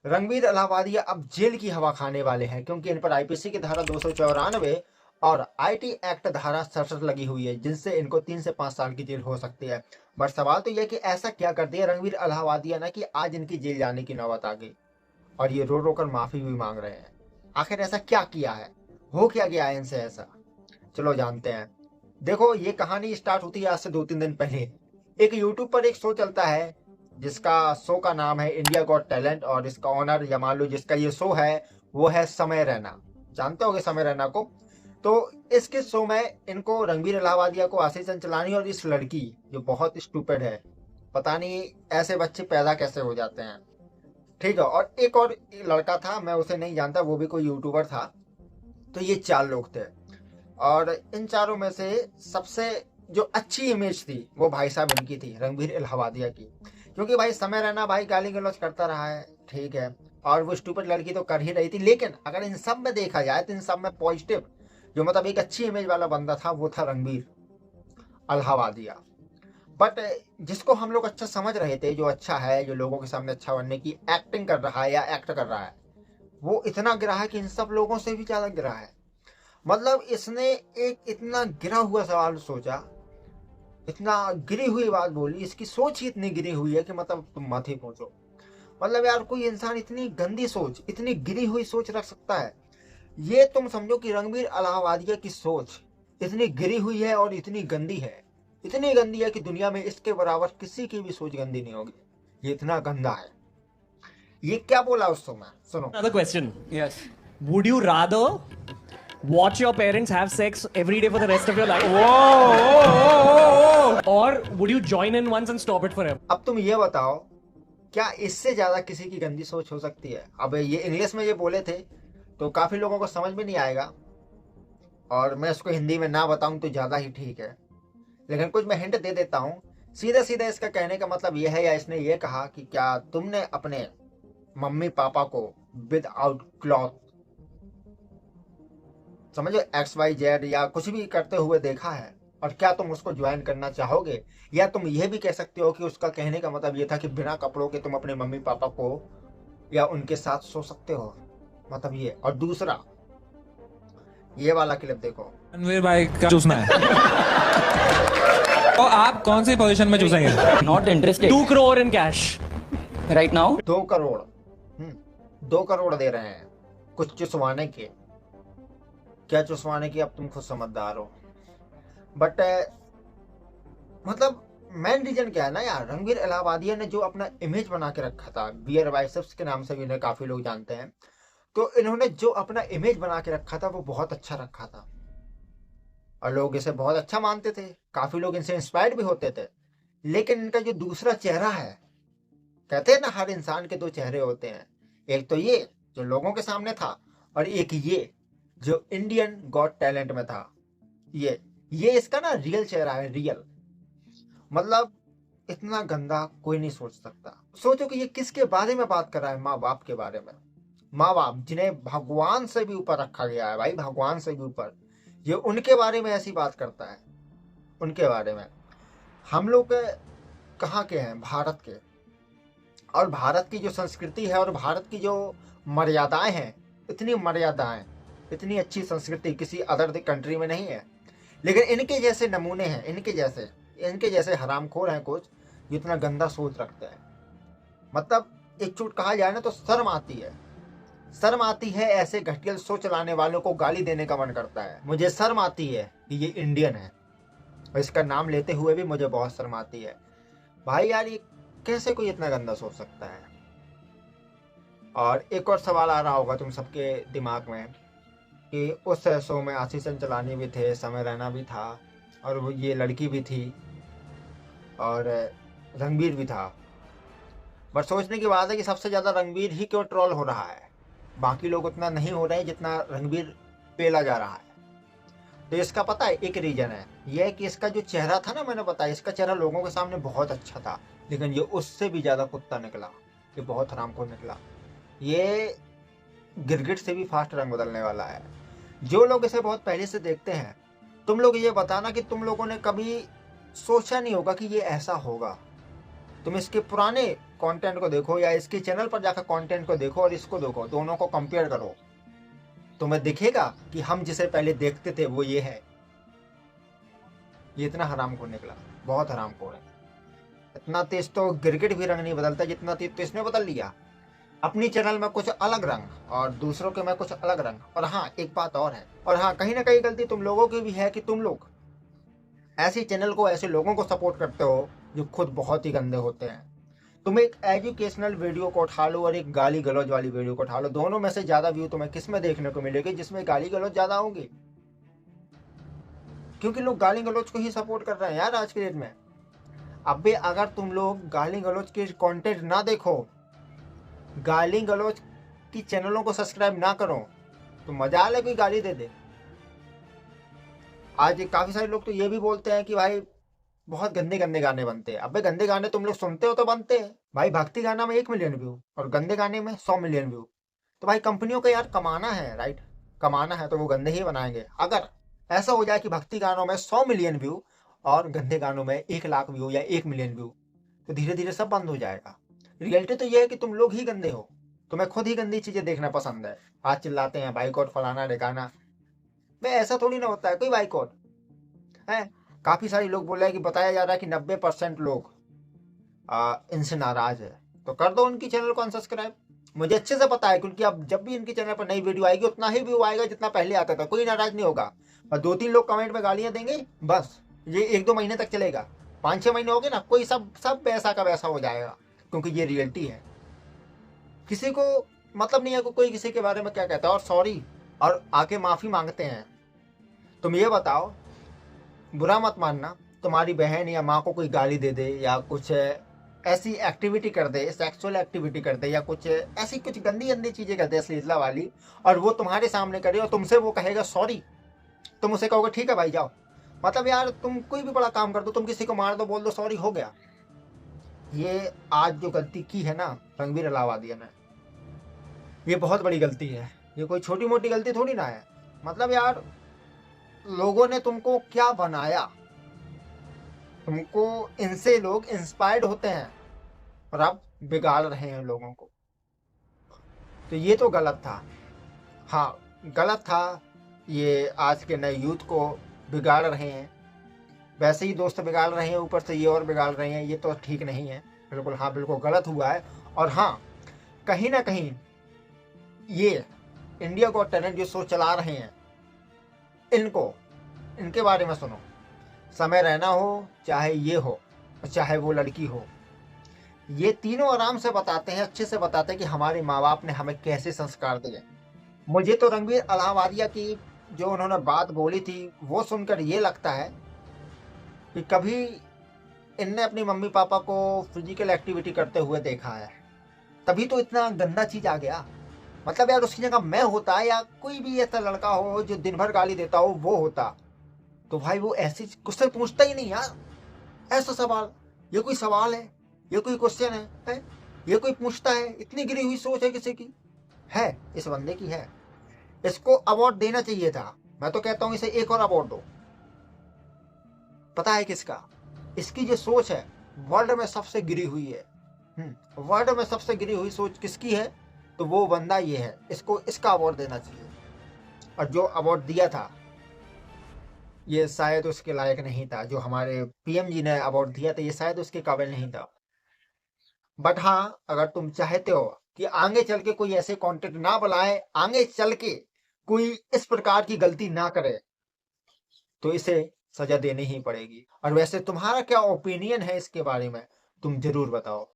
रणबीर इलाहाबादिया अब जेल की हवा खाने वाले हैं क्योंकि इन पर आईपीसी की धारा 294 और आईटी एक्ट धारा 67 लगी हुई है, जिनसे इनको 3 से 5 साल की जेल हो सकती है। बट सवाल तो यह कि ऐसा क्या कर दिया रणबीर इलाहाबादिया ने कि आज इनकी जेल जाने की नौबत आ गई और ये रो रो कर माफी भी मांग रहे हैं। आखिर ऐसा क्या किया है, हो क्या गया है इनसे ऐसा, चलो जानते हैं। देखो, ये कहानी स्टार्ट होती है आज से 2-3 दिन पहले। एक यूट्यूब पर एक शो चलता है जिसका शो का नाम है इंडिया गॉट टैलेंट, और इसका ऑनर या मान लो जिसका ये शो है वो है समय रैना। जानते होगे समय रैना को। तो इसके शो में इनको रणबीर इलाहाबादिया को, आशीष चंचलानी और इस लड़की जो बहुत स्टूपिड है, पता नहीं ऐसे बच्चे पैदा कैसे हो जाते हैं, ठीक है। और एक और लड़का था, मैं उसे नहीं जानता, वो भी कोई यूट्यूबर था। तो ये 4 लोग थे और इन चारों में से सबसे जो अच्छी इमेज थी वो भाई साहब इनकी थी, रणबीर इलाहाबादिया की। क्योंकि भाई समय रहना भाई गाली गलौज करता रहा है, ठीक है, और वो स्टूपिड लड़की तो कर ही रही थी। लेकिन अगर इन सब में देखा जाए तो इन सब में पॉजिटिव जो मतलब एक अच्छी इमेज वाला बंदा था वो था रणबीर इलाहाबादिया। बट जिसको हम लोग अच्छा समझ रहे थे, जो अच्छा है, जो लोगों के सामने अच्छा बनने की एक्टिंग कर रहा है या एक्ट कर रहा है, वो इतना गिरा है कि इन सब लोगों से भी ज्यादा गिरा है। मतलब इसने एक इतना गिरा हुआ सवाल सोचा, इतना गिरी हुई बात बोली, इसकी सोच ही इतनी गिरी हुई है कि मतलब तुम मत ही पूछो। मतलब यार, कोई इंसान इतनी गंदी सोच, इतनी गिरी हुई सोच रख सकता है? ये तुम समझो कि रणबीर इलाहाबादिया की सोच इतनी गिरी हुई है और इतनी गंदी है, इतनी गंदी है कि दुनिया में इसके बराबर किसी की भी सोच गंदी नहीं होगी। ये इतना गंदा है। ये क्या बोला उस समय, सुनो। Another question. Yes. Would you rather watch your parents have sex every day for the rest of your life? Or would you join in once and stop it forever? अब तुम ये बताओ, क्या इससे ज्यादा किसी की गंदी सोच हो सकती है? अब ये इंग्लिश में ये बोले थे तो काफी लोगों को समझ में नहीं आएगा, और मैं इसको हिंदी में ना बताऊं तो ज्यादा ही ठीक है। लेकिन कुछ मैं हिंट दे देता हूं। सीधे सीधे इसका कहने का मतलब यह है, या इसने ये कहा कि क्या तुमने अपने मम्मी पापा को विदाउट क्लॉथ, समझो XYZ या कुछ भी करते हुए देखा है, और क्या तुम उसको ज्वाइन करना चाहोगे? या तुम यह भी कह सकते हो कि उसका कहने का मतलब यह था कि बिना कपड़ों के तुम अपने मम्मी पापा को या उनके साथ सो सकते हो, मतलब ये। और दूसरा, ये वाला क्लिप देखो। रणवीर भाई का चूसना है। तो आप कौन सी पोजीशन में चूसेंगे? Not interested 2 crore in cash. right now. 2 crore 2 crore दे रहे हैं कुछ चुसवाने के। क्या चुसवाने की, अब तुम खुद समझदार हो। बट मतलब मेन रीजन क्या है ना यार, रणबीर इलाहाबादिया ने जो अपना इमेज बना के रखा था, बियर बाइसेप्स के नाम से भी इन्हें काफी लोग जानते हैं, तो इन्होंने जो अपना इमेज बना के रखा था वो बहुत अच्छा रखा था और लोग इसे बहुत अच्छा मानते थे, काफी लोग इनसे इंस्पायर्ड भी होते थे। लेकिन इनका जो दूसरा चेहरा है, कहते हैं ना हर इंसान के 2 चेहरे होते हैं, एक तो ये जो लोगों के सामने था, और एक ये जो इंडियन गॉट टैलेंट में था। ये इसका ना रियल चेहरा है, रियल। मतलब इतना गंदा कोई नहीं सोच सकता। सोचो कि ये किसके बारे में बात कर रहा है, माँ बाप के बारे में। माँ बाप जिन्हें भगवान से भी ऊपर रखा गया है, भाई भगवान से भी ऊपर, ये उनके बारे में ऐसी बात करता है, उनके बारे में। हम लोग कहाँ के हैं? भारत के। और भारत की जो संस्कृति है और भारत की जो मर्यादाएं हैं, इतनी मर्यादाएं, इतनी अच्छी संस्कृति किसी अदर कंट्री में नहीं है। लेकिन इनके जैसे नमूने हैं, इनके जैसे हरामखोर हैं कुछ, जो इतना गंदा सोच रखते हैं। मतलब एक चूट कहा जाए ना तो शर्म आती है, शर्म आती है। ऐसे घटिया सोच लाने वालों को गाली देने का मन करता है। मुझे शर्म आती है कि ये इंडियन है, और इसका नाम लेते हुए भी मुझे बहुत शर्म आती है। भाई यार, ये कैसे कोई इतना गंदा सोच सकता है? और एक और सवाल आ रहा होगा तुम सबके दिमाग में कि उस शो में आशीष चंचलानी भी थे, समय रैना भी था, और वो ये लड़की भी थी, और रणबीर भी था। बट सोचने की बात है कि सबसे ज़्यादा रणबीर ही क्यों ट्रोल हो रहा है, बाकी लोग उतना नहीं हो रहे हैं जितना रणबीर पेला जा रहा है। तो इसका पता है एक रीज़न है, यह है कि इसका जो चेहरा था ना, मैंने बताया, इसका चेहरा लोगों के सामने बहुत अच्छा था, लेकिन ये उससे भी ज़्यादा कुत्ता निकला, ये बहुत हरामखोर निकला। ये गिरगिट से भी फास्ट रंग बदलने वाला है। जो लोग इसे बहुत पहले से देखते हैं, तुम लोग ये बताना कि तुम लोगों ने कभी सोचा नहीं होगा कि ये ऐसा होगा। तुम इसके पुराने कंटेंट को देखो या इसके चैनल पर जाकर कंटेंट को देखो और इसको देखो, दोनों को कंपेयर करो, तुम्हें दिखेगा कि हम जिसे पहले देखते थे वो ये है। ये इतना हरामखोर निकला, बहुत हरामखोर है। इतना तेज तो गिरगिट भी रंग नहीं बदलता जितना तेज तो इसने बदल लिया। अपनी चैनल में कुछ अलग रंग और दूसरों के में कुछ अलग रंग। और हाँ, एक बात और है, और हाँ, कहीं ना कहीं गलती तुम लोगों की भी है कि तुम लोग ऐसे चैनल को, ऐसे लोगों को सपोर्ट करते हो जो खुद बहुत ही गंदे होते हैं। तुम एक एजुकेशनल वीडियो को उठा लो और एक गाली गलौज वाली वीडियो को उठा लो, दोनों में से ज्यादा व्यू तुम्हें किस में देखने को मिलेगी? जिसमें गाली गलौज ज्यादा होंगी, क्योंकि लोग गाली गलौज को ही सपोर्ट कर रहे हैं यार आज के डेट में। अबे अगर तुम लोग गाली गलौज के कंटेंट ना देखो, गाली गलौज की चैनलों को सब्सक्राइब ना करो, तो मजा ले कोई गाली दे दे। आज काफी सारे लोग तो ये भी बोलते हैं कि भाई बहुत गंदे गंदे गाने बनते हैं। अबे गंदे गाने तुम लोग सुनते हो तो बनते हैं भाई। भक्ति गाना में 1 मिलियन व्यू और गंदे गाने में 100 मिलियन व्यू। तो भाई कंपनियों को यार कमाना है, राइट? कमाना है तो वो गंदे ही बनाएंगे। अगर ऐसा हो जाए कि भक्ति गानों में 100 मिलियन व्यू और गंदे गानों में 1 लाख व्यू या 1 मिलियन व्यू, तो धीरे धीरे सब बंद हो जाएगा। रियलिटी तो ये है कि तुम लोग ही गंदे हो, तुम्हें खुद ही गंदी चीजें देखना पसंद है। आज चिल्लाते हैं बाइकआउट फलाना ढिकाना। भाई ऐसा थोड़ी ना होता है कोई बाइकआउट है। काफी सारे लोग बोल रहे हैं कि बताया जा रहा है कि 90% लोग इनसे नाराज है, तो कर दो उनकी चैनल को अनसब्सक्राइब। मुझे अच्छे से पता है, क्योंकि अब जब भी इनकी चैनल पर नई वीडियो आएगी उतना ही व्यू आएगा जितना पहले आता था। कोई नाराज नहीं होगा। और 2-3 लोग कमेंट में गालियां देंगे, बस ये 1-2 महीने तक चलेगा। 5-6 महीने हो गए ना, कोई सब वैसा का वैसा हो जाएगा, क्योंकि ये रियलिटी है। किसी को मतलब नहीं है कि कोई किसी के बारे में क्या कहता है और सॉरी और आके माफी मांगते हैं। तुम ये बताओ, बुरा मत मानना, तुम्हारी बहन या माँ को कोई गाली दे दे या कुछ ऐसी एक्टिविटी कर दे, सेक्सुअल एक्टिविटी कर दे या कुछ ऐसी कुछ गंदी गंदी चीजें कर दे अश्लीलता वाली, और वो तुम्हारे सामने करे और तुमसे वो कहेगा सॉरी, तुम उसे कहोगे ठीक है भाई जाओ। मतलब यार तुम कोई भी बड़ा काम कर दो, तुम किसी को मार दो, बोल दो सॉरी, हो गया। ये आज जो गलती की है ना रणवीर अलाहाबादिया ने, ये बहुत बड़ी गलती है। ये कोई छोटी मोटी गलती थोड़ी ना है। मतलब यार लोगों ने तुमको क्या बनाया, तुमको इनसे लोग इंस्पायर्ड होते हैं और आप बिगाड़ रहे हैं लोगों को। तो ये तो गलत था। हाँ गलत था, ये आज के नए यूथ को बिगाड़ रहे हैं। वैसे ही दोस्त बिगाड़ रहे हैं, ऊपर से ये और बिगाड़ रहे हैं, ये तो ठीक नहीं है। बिल्कुल हाँ, बिल्कुल गलत हुआ है। और हाँ, कहीं ना कहीं ये इंडिया गॉट टैलेंट जो शो चला रहे हैं, इनके बारे में सुनो। समय रैना हो, चाहे ये हो, चाहे वो लड़की हो, ये तीनों आराम से बताते हैं, अच्छे से बताते हैं कि हमारे माँ बाप ने हमें कैसे संस्कार दिए। मुझे तो रणवीर अलाहाबादिया की जो उन्होंने बात बोली थी वो सुनकर ये लगता है कि कभी इनने अपनी मम्मी पापा को फिजिकल एक्टिविटी करते हुए देखा है, तभी तो इतना गंदा चीज आ गया। मतलब यार उसकी जगह मैं होता या कोई भी ऐसा लड़का हो जो दिन भर गाली देता हो वो होता, तो भाई वो ऐसी कुछ पूछता ही नहीं यार। ऐसा सवाल, ये कोई सवाल है? ये कोई क्वेश्चन है? ये कोई पूछता है? इतनी गिरी हुई सोच है किसी की? है, इस बंदे की है। इसको अवार्ड देना चाहिए था। मैं तो कहता हूं इसे एक और अवार्ड दो। पता है किसका? इसकी जो सोच है वर्ल्ड में सबसे गिरी हुई है। वर्ल्ड में सबसे गिरी हुई सोच किसकी है? तो वो बंदा ये है। इसको इसका अवार्ड देना चाहिए। और जो अवार्ड दिया था ये शायद उसके लायक नहीं था। जो हमारे पीएम जी ने अवार्ड दिया था ये शायद उसके काबिल नहीं था। बट हाँ, अगर तुम चाहते हो कि आगे चल के कोई ऐसे कंटेंट ना बनाए, आगे चल के कोई इस प्रकार की गलती ना करे, तो इसे सजा देनी ही पड़ेगी। और वैसे तुम्हारा क्या ओपिनियन है इसके बारे में, तुम जरूर बताओ।